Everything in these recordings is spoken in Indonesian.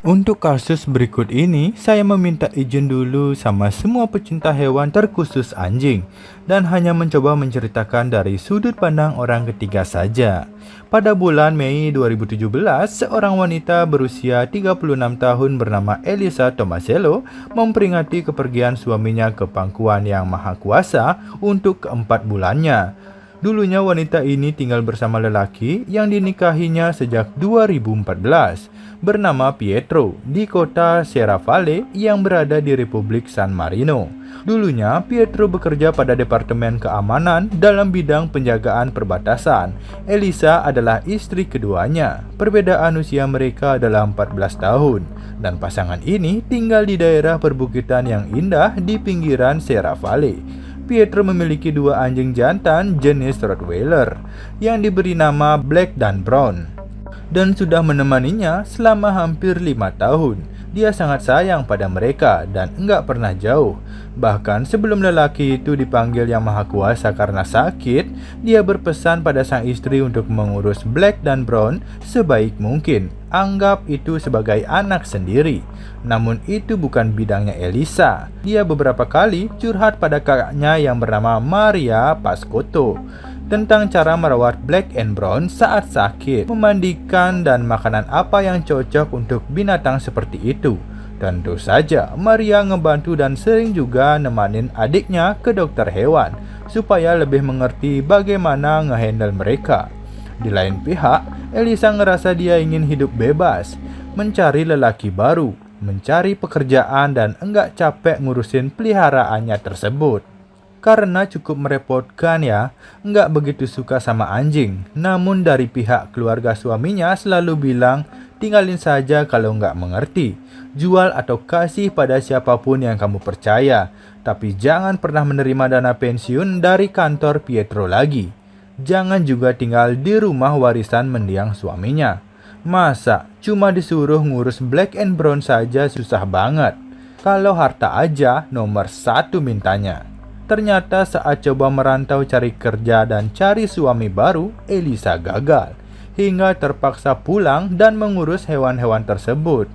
Untuk kasus berikut ini, saya meminta izin dulu sama semua pecinta hewan terkhusus anjing dan hanya mencoba menceritakan dari sudut pandang orang ketiga saja. Pada bulan Mei 2017, seorang wanita berusia 36 tahun bernama Elisa Tomasello memperingati kepergian suaminya ke pangkuan yang maha kuasa untuk keempat bulannya. Dulunya wanita ini tinggal bersama lelaki yang dinikahinya sejak 2014 bernama Pietro di kota Serravalle yang berada di Republik San Marino. Dulunya Pietro bekerja pada Departemen Keamanan dalam bidang penjagaan perbatasan. Elisa adalah istri keduanya. Perbedaan usia mereka adalah 14 tahun dan pasangan ini tinggal di daerah perbukitan yang indah di pinggiran Serravalle. Pietro memiliki dua anjing jantan jenis Rottweiler yang diberi nama Black dan Brown dan sudah menemaninya selama hampir 5 tahun. Dia sangat sayang pada mereka dan enggak pernah jauh. Bahkan sebelum lelaki itu dipanggil Yang Maha Kuasa karena sakit, dia berpesan pada sang istri untuk mengurus Black dan Brown sebaik mungkin. Anggap itu sebagai anak sendiri. Namun itu bukan bidangnya Elisa. Dia beberapa kali curhat pada kakaknya yang bernama Maria Pascotto tentang cara merawat Black and Brown saat sakit, memandikan, dan makanan apa yang cocok untuk binatang seperti itu. Tentu saja Maria ngebantu dan sering juga nemanin adiknya ke dokter hewan supaya lebih mengerti bagaimana ngehandle mereka. Di lain pihak, Elisa ngerasa dia ingin hidup bebas, mencari lelaki baru, mencari pekerjaan, dan enggak capek ngurusin peliharaannya tersebut. Karena cukup merepotkan ya, enggak begitu suka sama anjing. Namun dari pihak keluarga suaminya selalu bilang, tinggalin saja kalau enggak mengerti. Jual atau kasih pada siapapun yang kamu percaya. Tapi jangan pernah menerima dana pensiun dari kantor Pietro lagi. Jangan juga tinggal di rumah warisan mendiang suaminya. Masa cuma disuruh ngurus Black and Brown saja susah banget. Kalau harta aja nomor 1 mintanya. Ternyata saat coba merantau cari kerja dan cari suami baru, Elisa gagal. Hingga terpaksa pulang dan mengurus hewan-hewan tersebut.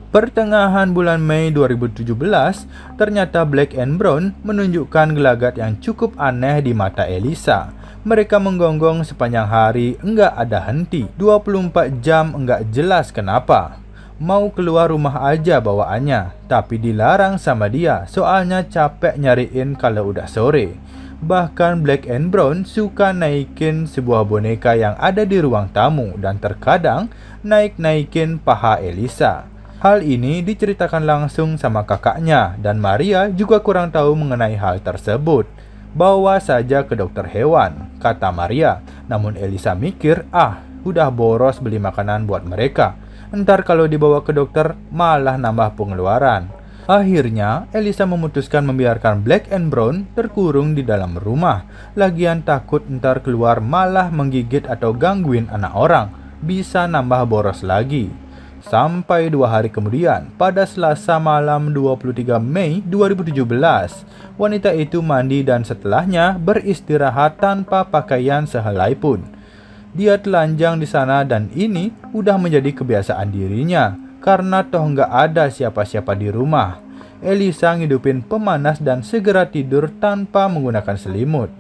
Pertengahan bulan Mei 2017, ternyata Black and Brown menunjukkan gelagat yang cukup aneh di mata Elisa. Mereka menggonggong sepanjang hari, enggak ada henti. 24 jam enggak jelas kenapa. Mau keluar rumah aja bawaannya, tapi dilarang sama dia soalnya capek nyariin kalau udah sore. Bahkan Black and Brown suka naikin sebuah boneka yang ada di ruang tamu dan terkadang naik-naikin paha Elisa. Hal ini diceritakan langsung sama kakaknya dan Maria juga kurang tahu mengenai hal tersebut. Bawa saja ke dokter hewan, kata Maria. Namun Elisa mikir, udah boros beli makanan buat mereka. Ntar kalau dibawa ke dokter malah nambah pengeluaran. Akhirnya Elisa memutuskan membiarkan Black and Brown terkurung di dalam rumah. Lagian takut ntar keluar malah menggigit atau gangguin anak orang. Bisa nambah boros lagi. Sampai 2 hari kemudian, pada Selasa malam 23 Mei 2017, wanita itu mandi dan setelahnya beristirahat tanpa pakaian sehelai pun. Dia telanjang di sana dan ini udah menjadi kebiasaan dirinya karena toh nggak ada siapa-siapa di rumah. Elisa ngidupin pemanas dan segera tidur tanpa menggunakan selimut.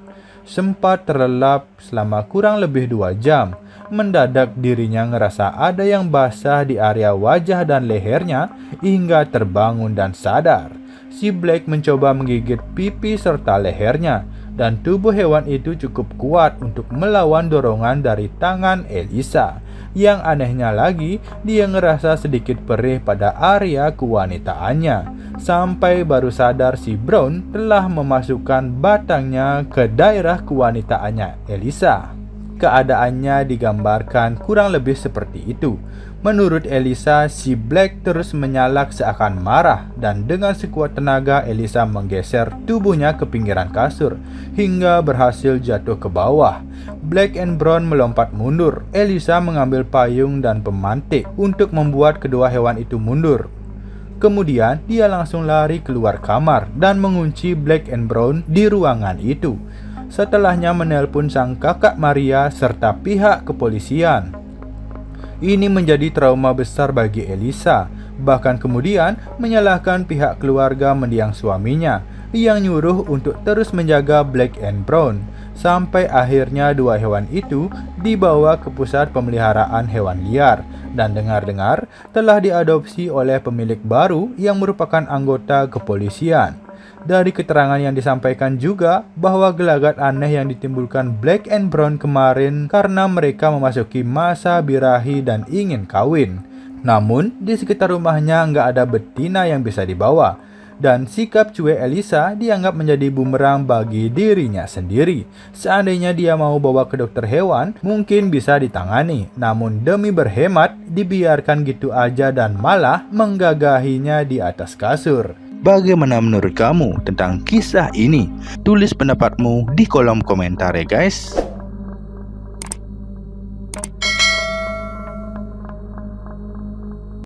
Sempat terlelap selama kurang lebih 2 jam. Mendadak dirinya ngerasa ada yang basah di area wajah dan lehernya hingga terbangun dan sadar. Si Black mencoba menggigit pipi serta lehernya. Dan tubuh hewan itu cukup kuat untuk melawan dorongan dari tangan Elisa. Yang anehnya lagi, dia ngerasa sedikit perih pada area kewanitaannya. Sampai baru sadar si Brown telah memasukkan batangnya ke daerah kewanitaannya Elisa. Keadaannya digambarkan kurang lebih seperti itu. Menurut Elisa, si Black terus menyalak seakan marah dan dengan sekuat tenaga Elisa menggeser tubuhnya ke pinggiran kasur hingga berhasil jatuh ke bawah. Black and Brown melompat mundur. Elisa mengambil payung dan pemantik untuk membuat kedua hewan itu mundur. Kemudian dia langsung lari keluar kamar dan mengunci Black and Brown di ruangan itu. Setelahnya menelpon sang kakak Maria serta pihak kepolisian. Ini menjadi trauma besar bagi Elisa. Bahkan kemudian menyalahkan pihak keluarga mendiang suaminya yang nyuruh untuk terus menjaga Black and Brown. Sampai akhirnya dua hewan itu dibawa ke pusat pemeliharaan hewan liar dan dengar-dengar telah diadopsi oleh pemilik baru yang merupakan anggota kepolisian. Dari keterangan yang disampaikan juga bahwa gelagat aneh yang ditimbulkan Black and Brown kemarin karena mereka memasuki masa birahi dan ingin kawin. Namun di sekitar rumahnya nggak ada betina yang bisa dibawa. Dan sikap cuek Elisa dianggap menjadi bumerang bagi dirinya sendiri. Seandainya dia mau bawa ke dokter hewan, mungkin bisa ditangani. Namun demi berhemat, dibiarkan gitu aja dan malah menggagahinya di atas kasur. Bagaimana menurut kamu tentang kisah ini? Tulis pendapatmu di kolom komentar ya guys.